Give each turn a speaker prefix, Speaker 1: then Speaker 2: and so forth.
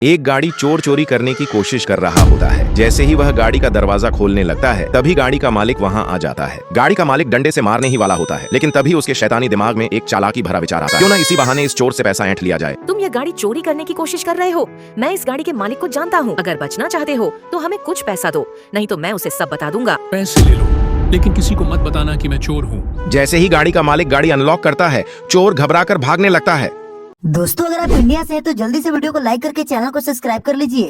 Speaker 1: एक गाड़ी चोर चोरी करने की कोशिश कर रहा होता है। जैसे ही वह गाड़ी का दरवाजा खोलने लगता है तभी गाड़ी का मालिक वहां आ जाता है। गाड़ी का मालिक डंडे से मारने ही वाला होता है, लेकिन तभी उसके शैतानी दिमाग में एक चालाकी भरा विचार आता है, क्यों ना इसी बहाने इस चोर से पैसा ऐंठ लिया जाए।
Speaker 2: तुम ये गाड़ी चोरी करने की कोशिश कर रहे हो। मैं इस गाड़ी के मालिक को जानता हूँ। अगर बचना चाहते हो तो हमें कुछ पैसा दो, नहीं तो मैं उसे सब बता दूंगा।
Speaker 3: पैसे ले लो, लेकिन किसी को मत बताना कि मैं चोर हूँ।
Speaker 1: जैसे ही गाड़ी का मालिक गाड़ी अनलॉक करता है, चोर घबराकर भागने लगता है।
Speaker 4: दोस्तों, अगर आप इंडिया से हैं तो जल्दी से वीडियो को लाइक करके चैनल को सब्सक्राइब कर लीजिए।